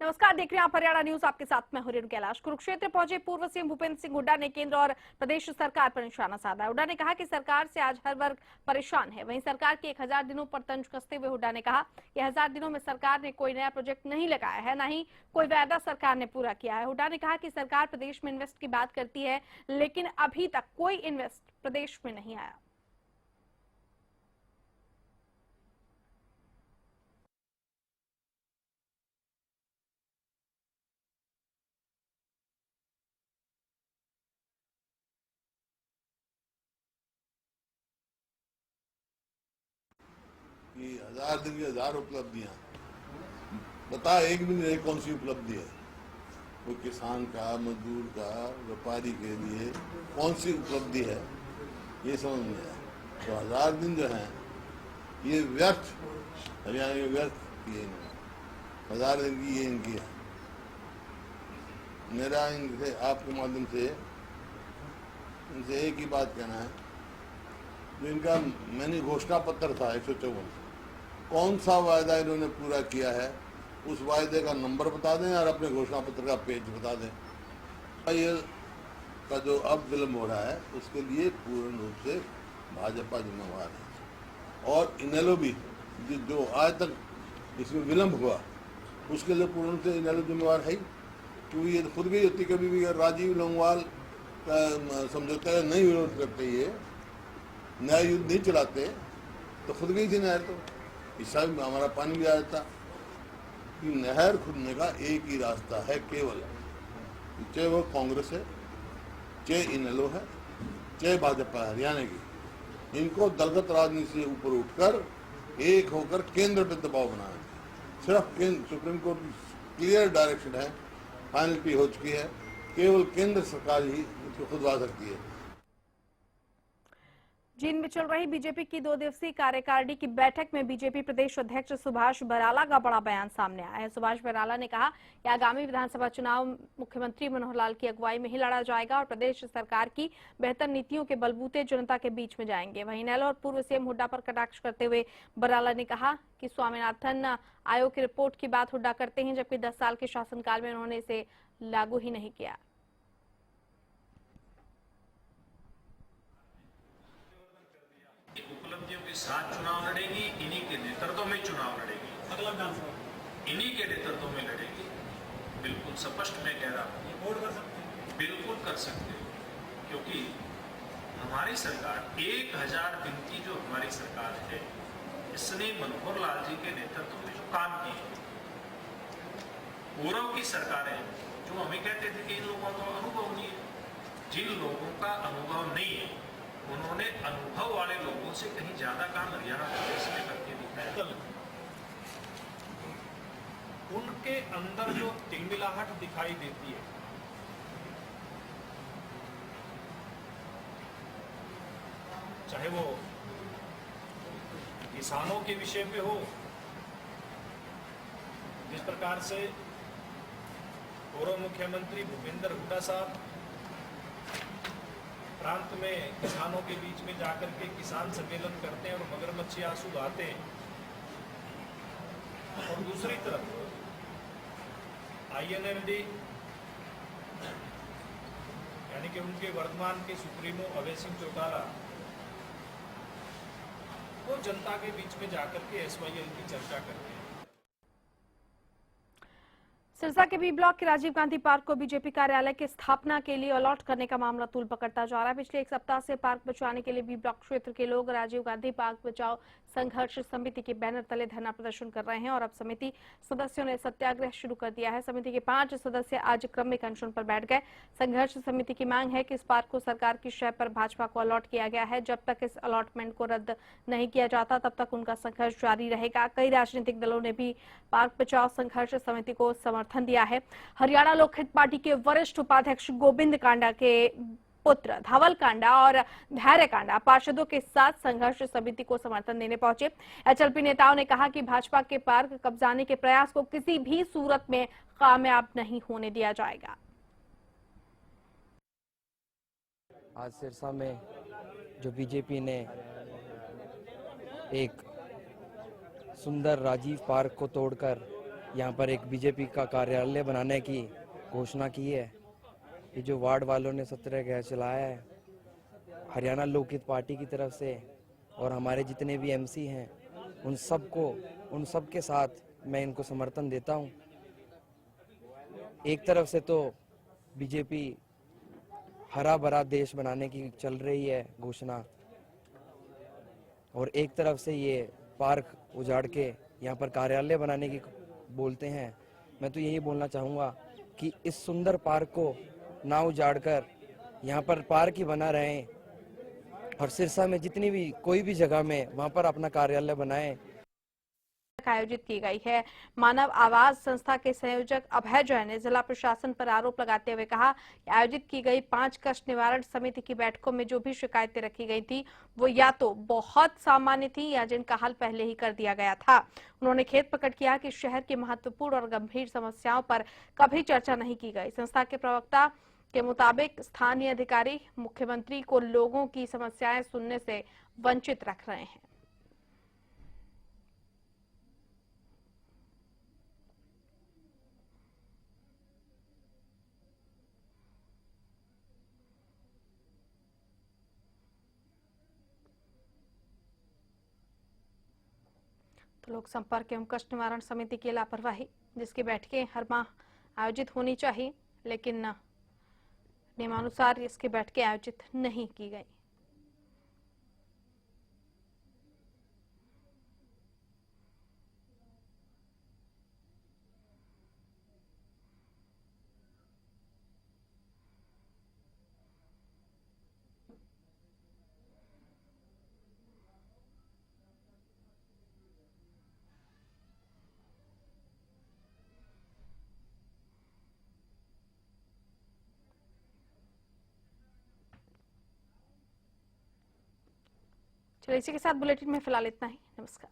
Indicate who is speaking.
Speaker 1: नमस्कार, देख रहे हैं आप हरियाणा न्यूज। आपके साथ मैं हूं रेणु कैलाश। कुरुक्षेत्र पहुंचे पूर्व सीएम भूपेंद्र सिंह हुड्डा ने केंद्र और प्रदेश सरकार पर निशाना साधा। हुड्डा ने कहा कि सरकार से आज हर वर्ग परेशान है। वहीं सरकार के 1000 दिनों पर तंज कसते हुए हुड्डा ने कहा कि 1000 दिनों में सरकार ने कोई नया प्रोजेक्ट नहीं लगाया है, न ही कोई वायदा सरकार ने पूरा किया है। हुड्डा ने कहा कि सरकार प्रदेश में इन्वेस्ट की बात करती है, लेकिन अभी तक कोई इन्वेस्ट प्रदेश में नहीं आया।
Speaker 2: कि 1000 दिन की 1000 उपलब्धियां बता, एक भी नहीं कौन सी उपलब्धि है। वो किसान का, मजदूर का, व्यापारी के लिए कौन सी उपलब्धि है, ये समझ में आया। तो 1000 दिन जो है ये व्यर्थ, हरियाणा के व्यर्थ किए इन्होंने। 1000 दिन की ये इनकी है। मेरा इनसे आपके माध्यम से इनसे एक ही बात कहना है, जो इनका मैंने घोषणा पत्र था 154, कौन सा वायदा इन्होंने पूरा किया है, उस वायदे का नंबर बता दें और अपने घोषणा पत्र का पेज बता दें। ये का जो अब विलम्ब हो रहा है उसके लिए पूर्ण रूप से भाजपा जिम्मेवार है, और इनेलो भी जो आज तक इसमें विलम्ब हुआ उसके लिए पूर्ण रूप से इनेलो जिम्मेवार है ही। क्योंकि ये खुद गई होती, कभी भी राजीव लोंगवाल का समझौता का नहीं विरोध करते, ये नया युद्ध नहीं चलाते तो खुद गई थी नहर। तो इसका भी हमारा पानी भी आया था कि नहर खुदने का एक ही रास्ता है केवल, चाहे वो कांग्रेस है, चाहे इनेलो है, चाहे भाजपा हरियाणा की, इनको दलगत राजनीति से ऊपर उठकर एक होकर केंद्र पे दबाव बनाना। सिर्फ सुप्रीम कोर्ट की क्लियर डायरेक्शन है, फाइनलिटी हो चुकी है, केवल केंद्र सरकार ही इसको खुदवा सकती है।
Speaker 1: जींद में चल रही बीजेपी की 2 दिवसीय कार्यकारिणी की बैठक में बीजेपी प्रदेश अध्यक्ष सुभाष बराला का बड़ा बयान सामने आया है। सुभाष बराला ने कहा कि आगामी विधानसभा चुनाव मुख्यमंत्री मनोहर लाल की अगुवाई में ही लड़ा जाएगा और प्रदेश सरकार की बेहतर नीतियों के बलबूते जनता के बीच में जाएंगे। वहीं इनेलो और पूर्व सीएम हुड्डा पर कटाक्ष करते हुए बराला ने कहा कि स्वामीनाथन आयोग की रिपोर्ट की बात हुड्डा करते हैं, जबकि 10 साल के शासनकाल में उन्होंने इसे लागू ही नहीं किया।
Speaker 3: उपलब्धियों के साथ चुनाव लड़ेगी, इन्हीं के नेतृत्व में चुनाव लड़ेगी, इन्हीं के नेतृत्व में लड़ेगी। बिल्कुल स्पष्ट मैं कह रहा हूँ, बिल्कुल कर सकते हो, क्योंकि हमारी सरकार 1000 दिन की जो हमारी सरकार है, इसने मनोहर लाल जी के नेतृत्व में जो काम किए, पूर्व की सरकारें जो हमें कहते थे कि इन लोगों का अनुभव नहीं है, जिन लोगों का अनुभव नहीं है उन्होंने अनुभव वाले लोगों से कहीं ज्यादा काम हरियाणा प्रदेश में करके दिखाया।
Speaker 4: उनके अंदर जो तिलमिलाहट दिखाई देती है, चाहे वो किसानों के विषय पे हो, जिस प्रकार से पूर्व मुख्यमंत्री भूपेंद्र हुड्डा साहब प्रांत में किसानों के बीच में जाकर के किसान सम्मेलन करते हैं और मगरमच्छी आंसू बहाते हैं, और दूसरी तरफ INLD यानी कि उनके वर्तमान के सुप्रीमो अभय सिंह चौटाला, वो जनता के बीच में जाकर के SYL की चर्चा करते हैं।
Speaker 1: सिरसा के बी ब्लॉक के राजीव गांधी पार्क को बीजेपी कार्यालय की स्थापना के लिए अलॉट करने का मामला तूल पकड़ता जा रहा है। पिछले 1 सप्ताह से पार्क बचाने के लिए बी ब्लॉक क्षेत्र के लोग राजीव गांधी पार्क बचाओ संघर्ष समिति के बैनर तले धरना प्रदर्शन कर रहे हैं और अब समिति सदस्यों ने सत्याग्रह शुरू कर दिया है। समिति के 5 सदस्य आज क्रमिक अनशन पर बैठ गए। संघर्ष समिति की मांग है कि इस पार्क को सरकार की शय पर भाजपा को अलॉट किया गया है। जब तक इस अलॉटमेंट को रद्द नहीं किया जाता तब तक उनका संघर्ष जारी रहेगा। कई राजनीतिक दलों ने भी पार्क बचाओ संघर्ष समिति को समर्थन दिया है। हरियाणा लोकहित पार्टी के वरिष्ठ उपाध्यक्ष गोविंद कांडा के पुत्र धवल कांडा और धैर्य कांडा पार्षदों के साथ संघर्ष समिति को समर्थन देने पहुंचे। HLP नेताओं ने कहा कि भाजपा के पार्क कब्जाने के प्रयास को किसी भी सूरत में कामयाब नहीं होने दिया जाएगा।
Speaker 5: आज सिरसा में जो बीजेपी ने एक सुंदर राजीव पार्क को तोड़कर यहाँ पर एक बीजेपी का कार्यालय बनाने की घोषणा की है। ये जो वार्ड वालों ने सत्याग्रह चलाया है हरियाणा लोकहित पार्टी की तरफ से और हमारे जितने भी एमसी हैं उन सब के साथ मैं इनको समर्थन देता हूँ। एक तरफ से तो बीजेपी हरा भरा देश बनाने की चल रही है घोषणा और एक तरफ से ये पार्क उजाड़ के यहाँ पर कार्यालय बनाने की बोलते हैं। मैं तो यही बोलना चाहूँगा कि इस सुंदर पार्क को ना उजाड़कर यहाँ पर पार्क ही बना रहें और सिरसा में जितनी भी कोई भी जगह में वहाँ पर अपना कार्यालय बनाएं।
Speaker 1: आयोजित की गई है। मानव आवाज संस्था के संयोजक अभय जैन ने जिला प्रशासन पर आरोप लगाते हुए कहा कि आयोजित की गई 5 कष्ट निवारण समिति की बैठकों में जो भी शिकायतें रखी गई थी वो या तो बहुत सामान्य थी या जिनका हल पहले ही कर दिया गया था। उन्होंने खेद प्रकट किया कि शहर की महत्वपूर्ण और गंभीर समस्याओं पर कभी चर्चा नहीं की गई। संस्था के प्रवक्ता के मुताबिक स्थानीय अधिकारी मुख्यमंत्री को लोगों की समस्याएं सुनने से वंचित रख रहे हैं। तो लोक संपर्क एवं कष्ट निवारण समिति की लापरवाही, जिसकी बैठकें हर माह आयोजित होनी चाहिए लेकिन नियमानुसार इसकी बैठकें आयोजित नहीं की गई। चलिए इसी के साथ बुलेटिन में फिलहाल इतना ही। नमस्कार।